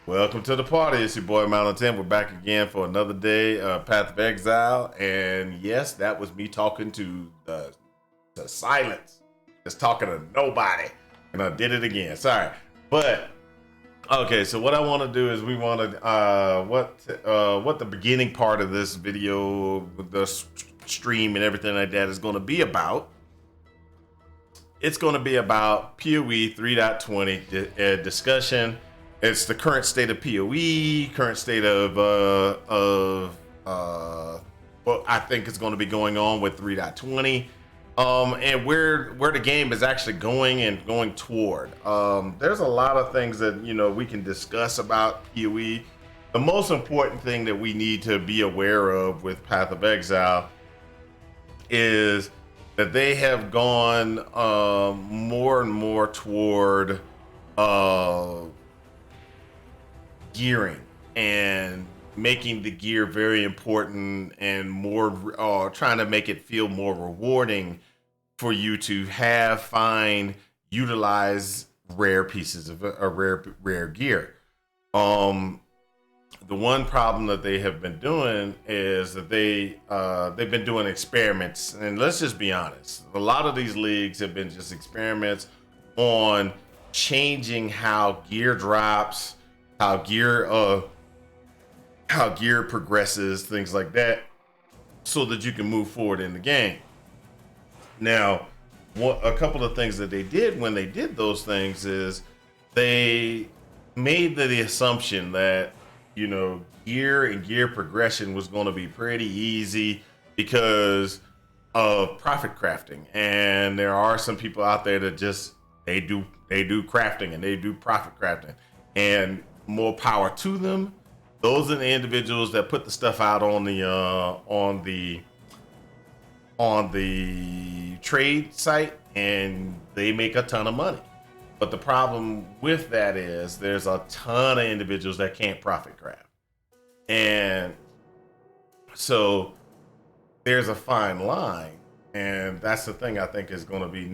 Welcome to the party. It's your boy Mountain 10. We're back again for another day of Path of Exile. And yes, that was me talking to the silence. Just talking to nobody. And I did it again. Sorry. But okay, so what I want to do is we want to what the beginning part of this video, the stream and everything like that is going to be about. It's going to be about PoE 3.20 discussion. It's the current state of PoE, current state of what I think is going to be going on with 3.20, and where the game is actually going and going toward. There's a lot of things that we can discuss about PoE. The most important thing that we need to be aware of with Path of Exile is that they have gone more and more toward gearing and making the gear very important and more trying to make it feel more rewarding for you to have, find, utilize rare pieces of rare gear. The one problem that they have been doing is that they've been doing experiments, and let's just be honest, a lot of these leagues have been just experiments on changing how gear drops, how gear progresses, things like that, so that you can move forward in the game. Now, a couple of things that they did when they did those things is they made the assumption that gear and gear progression was going to be pretty easy because of profit crafting, and there are some people out there that just they do crafting and they do profit crafting, and more power to them. Those are the individuals that put the stuff out on the trade site, and they make a ton of money. But the problem with that is there's a ton of individuals that can't profit craft. And so there's a fine line, and that's the thing I think is going to be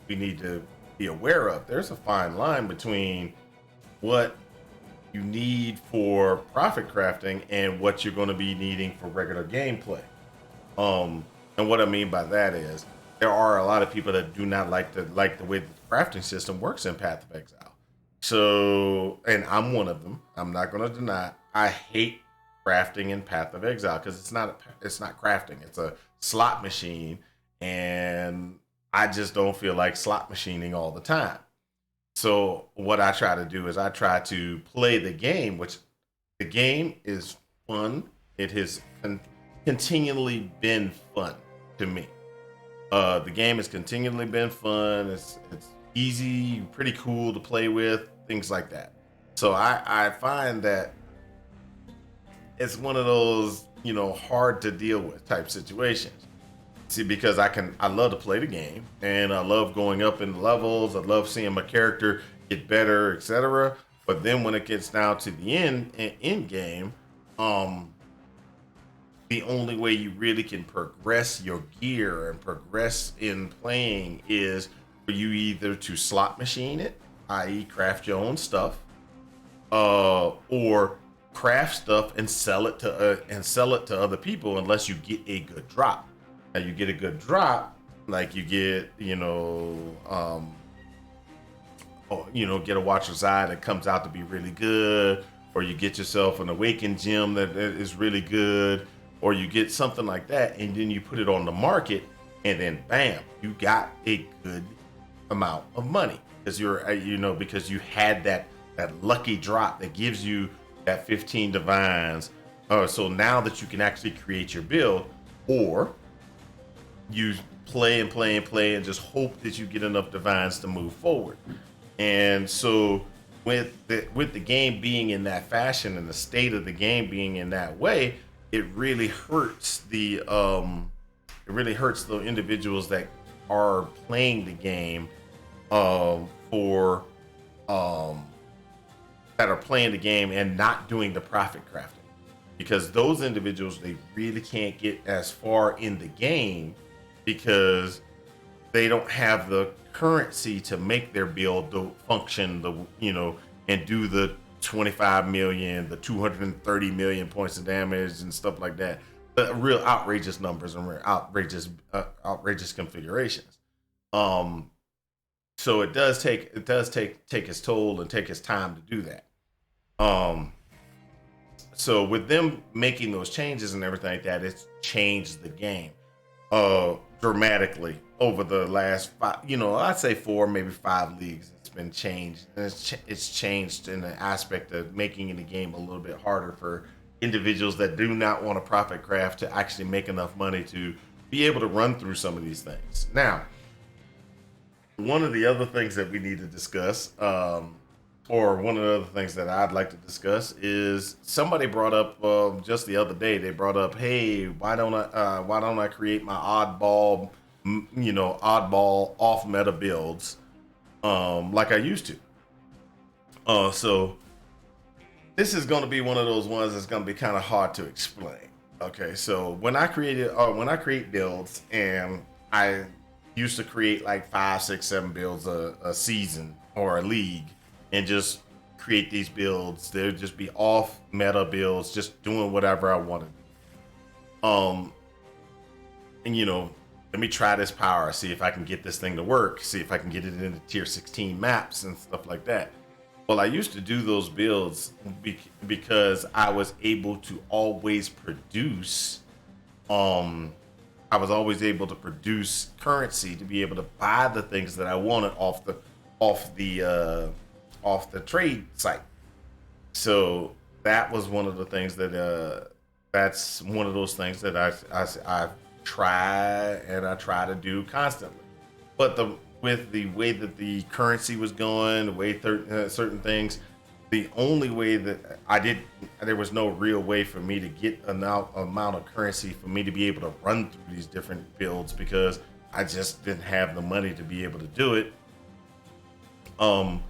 we need to be aware of. There's a fine line between what you need for profit crafting and what you're going to be needing for regular gameplay. And what I mean by that is there are a lot of people that do not like the way the crafting system works in Path of Exile. So, and I'm one of them. I'm not going to deny I hate crafting in Path of Exile because it's not crafting. It's a slot machine, and I just don't feel like slot machining all the time. So what I try to do is I try to play the game, which the game is fun. It has continually been fun to me. The game has continually been fun. It's easy, pretty cool to play with, things like that. So I find that it's one of those, hard to deal with type situations. See, because I love to play the game, and I love going up in levels. I love seeing my character get better, etc. But then when it gets down to the end game, the only way you really can progress your gear and progress in playing is for you either to slot machine it, i.e., craft your own stuff, or craft stuff and sell it to other people unless you get a good drop. Now you get a good drop, like you get, get a Watcher's Eye that comes out to be really good, or you get yourself an Awakened gem that is really good, or you get something like that, and then you put it on the market, and then bam, you got a good amount of money because because you had that lucky drop that gives you that 15 divines. So now that you can actually create your build, or you play and just hope that you get enough divines to move forward. And so with the game being in that fashion and the state of the game being in that way, it really hurts the individuals that are playing the game that are playing the game and not doing the profit crafting, because those individuals, they really can't get as far in the game because they don't have the currency to make their build function, and do the 25 million, the 230 million points of damage and stuff like that. The real outrageous numbers and real outrageous configurations. Um, so it does take its toll and take its time to do that. Um, so with them making those changes and everything like that, it's changed the game dramatically over the last five, I'd say 4, maybe 5 leagues. It's been changed, and it's changed in the aspect of making the game a little bit harder for individuals that do not want to profit craft to actually make enough money to be able to run through some of these things. Now, one of the other things that we need to discuss, or one of the other things that I'd like to discuss, is somebody brought up just the other day. They brought up, hey, why don't I create my oddball off meta builds like I used to? So this is going to be one of those ones that's going to be kind of hard to explain. Okay, so when I create builds, and I used to create like 5, 6, 7 builds a season or a league, and just create these builds. They'd just be off meta builds, just doing whatever I wanted. And let me try this power, see if I can get this thing to work, see if I can get it into tier 16 maps and stuff like that. Well, I used to do those builds because I was able to always produce. I was always able to produce currency to be able to buy the things that I wanted off the trade site. So that was one of the things that's one of those things that I try to do constantly. But with the way that the currency was going, the way certain things, the only way that there was no real way for me to get enough amount of currency for me to be able to run through these different builds, because I just didn't have the money to be able to do it. And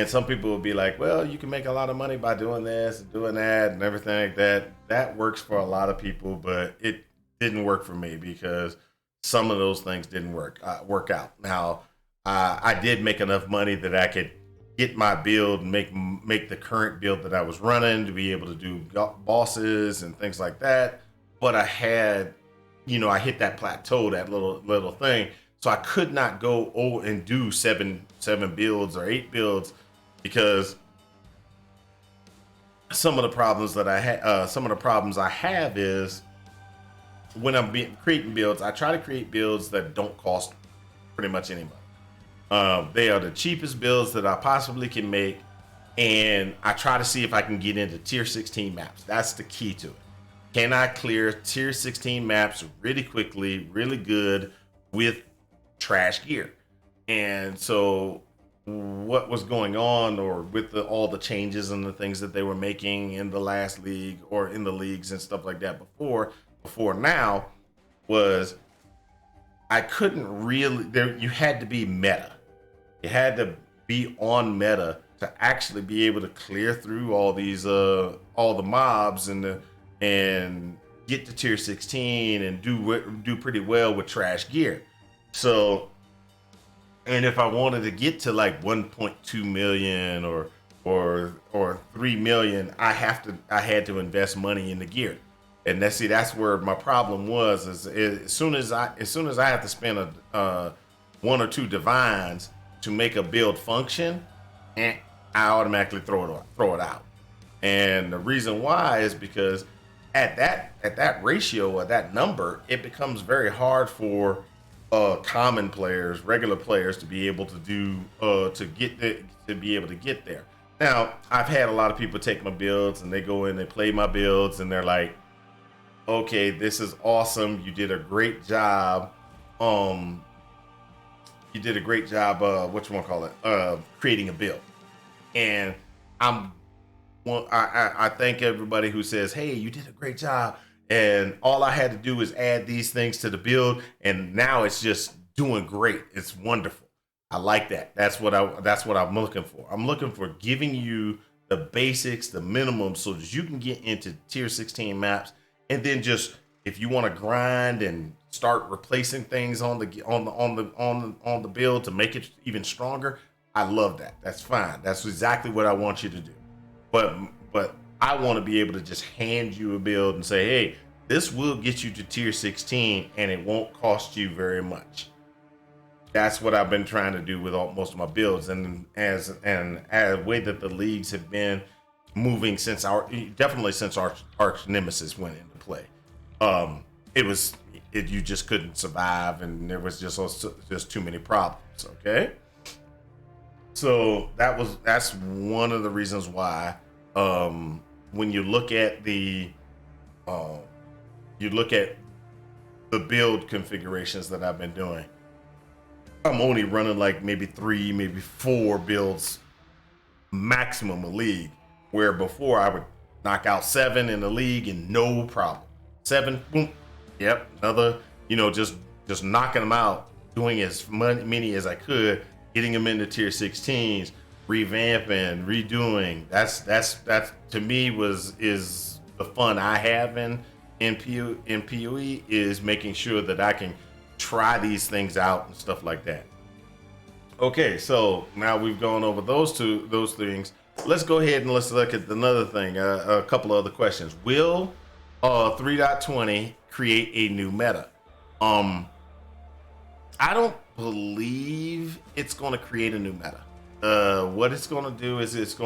some people will be like, well, you can make a lot of money by doing this and doing that and everything like that. That works for a lot of people, but it didn't work for me because some of those things didn't work out. Now, I did make enough money that I could get my build and make the current build that I was running to be able to do bosses and things like that. But I had, I hit that plateau, that little thing. So I could not go and do seven builds or 8 builds, because some of the problems I have is when I'm creating builds, I try to create builds that don't cost pretty much any money. They are the cheapest builds that I possibly can make, and I try to see if I can get into tier 16 maps. That's the key to it. Can I clear tier 16 maps really quickly, really good, with trash gear? And so what was going on, or with all the changes and the things that they were making in the last league or in the leagues and stuff like that before now, was I couldn't really, you had to be meta. You had to be on meta to actually be able to clear through all these all the mobs and get to tier 16 and do pretty well with trash gear. So, and if I wanted to get to like 1.2 million or 3 million, I had to invest money in the gear. And that's where my problem was. Is as soon as I have to spend 1 or 2 divines to make a build function, I automatically throw it out. And the reason why is because at that ratio or that number, it becomes very hard for common players, regular players, to be able to be able to get there. Now, I've had a lot of people take my builds and they go in, they play my builds, and they're like, okay, this is awesome. You did a great job. Creating a build. And I thank everybody who says, hey, you did a great job, and all I had to do is add these things to the build, and now it's just doing great. It's wonderful. I like that. That's what I'm looking for. I'm looking for giving you the basics, the minimum, so that you can get into tier 16 maps. And then just, if you want to grind and start replacing things on the build to make it even stronger, I love that. That's fine. That's exactly what I want you to do. but but I want to be able to just hand you a build and say, hey, this will get you to tier 16 and it won't cost you very much. That's what I've been trying to do with most of my builds, and as a way that the leagues have been moving since definitely since Arch Nemesis went into play. It was you just couldn't survive, and there was just too many problems. Okay, so that's one of the reasons why when you look at the build configurations that I've been doing, I'm only running like maybe 3, maybe 4 builds maximum a league, where before I would knock out 7 in the league and no problem. 7, boom, yep, another, just knocking them out, doing as many as I could, getting them into tier 16s, revamping, redoing. That's to me is the fun I have in PoE, is making sure that I can try these things out and stuff like that. Okay, so now we've gone over those things. Let's go ahead and let's look at another thing. A couple of other questions. Will 3.20 create a new meta? I don't believe it's going to create a new meta. What it's going to do is it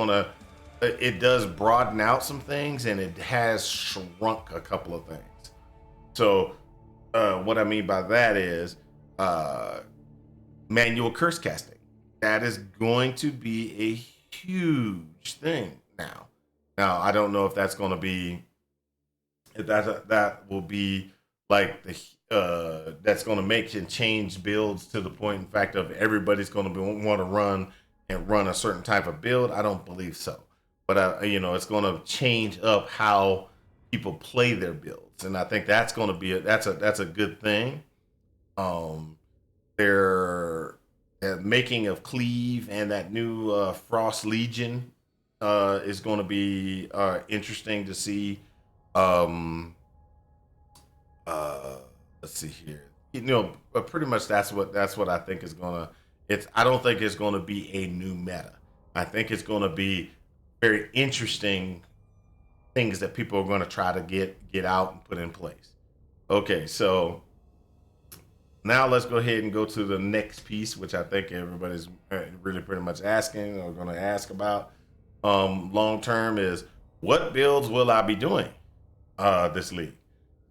does broaden out some things, and it has shrunk a couple of things. So what I mean by that is manual curse casting. That is going to be a huge thing now. Now, I don't know if that's going to be, if that will be like that's going to make and change builds to the point, in fact, of everybody's going to want to run a certain type of build. I don't believe so. But it's going to change up how people play their builds, and I think that's going to be that's a good thing. Their making of Cleave and that new Frost Legion is going to be interesting to see. Let's see here. Pretty much that's what I think is gonna. I don't think it's going to be a new meta. I think it's going to be very interesting things that people are going to try to get out and put in place. Okay, so now let's go ahead and go to the next piece, which I think everybody's really pretty much asking or going to ask about long term, is what builds will I be doing this league?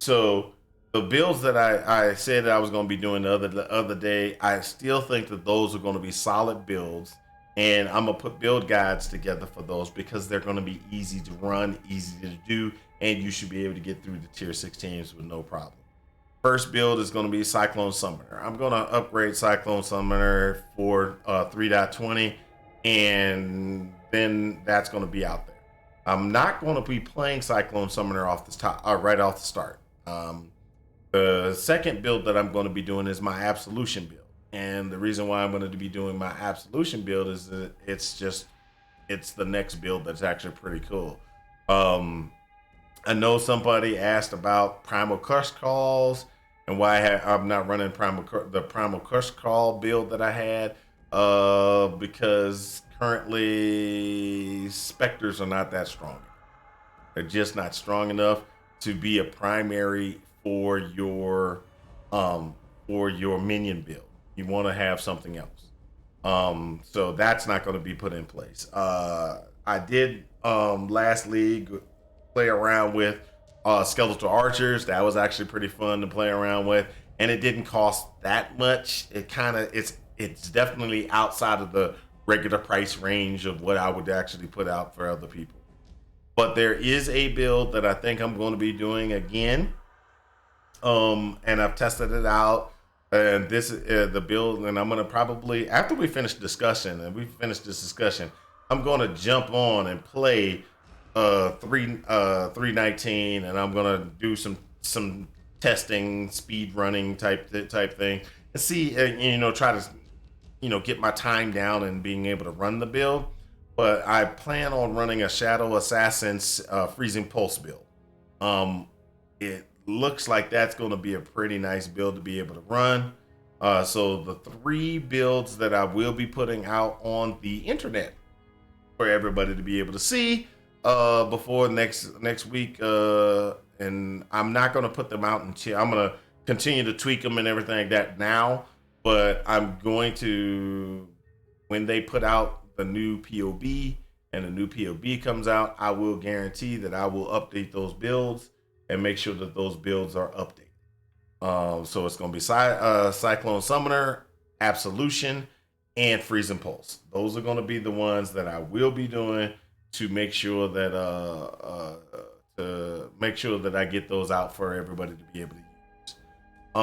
So the builds that I said that I was going to be doing the other day, I still think that those are going to be solid builds, and I'm going to put build guides together for those because they're going to be easy to run, easy to do, and you should be able to get through the tier 16s with no problem. First build is going to be Cyclone Summoner. I'm going to upgrade Cyclone Summoner for 3.20, and then that's going to be out there. I'm not going to be playing Cyclone Summoner off the top, right off the start. The second build that I'm going to be doing is my Absolution build, and the reason why I'm going to be doing my Absolution build is that it's the next build that's actually pretty cool. I know somebody asked about Primal Curse Calls and why I'm not running the Primal Curse Call build that I had, because currently Specters are not that strong. They're just not strong enough to be a primary for your minion build. You want to have something else. So that's not going to be put in place. I did last league play around with skeletal archers. That was actually pretty fun to play around with, and it didn't cost that much. It's definitely outside of the regular price range of what I would actually put out for other people. But there is a build that I think I'm going to be doing again, and I've tested it out. And this is the build, and I'm going to probably, after we finish this discussion, I'm going to jump on and play 3.19, and I'm gonna do some testing, speed running type thing, and see, try to get my time down and being able to run the build. But I plan on running a Shadow Assassin's Freezing Pulse build. It looks like that's going to be a pretty nice build to be able to run. So the 3 builds that I will be putting out on the internet for everybody to be able to see before next week, and I'm not gonna put them out until I'm gonna continue to tweak them and everything like that now. But I'm going to, when they put out the new POB and the new POB comes out, I will guarantee that I will update those builds and make sure that those builds are updated. So it's going to be Cyclone Summoner, Absolution, and Freezing Pulse. Those are going to be the ones that I will be doing to make sure that I get those out for everybody to be able to use.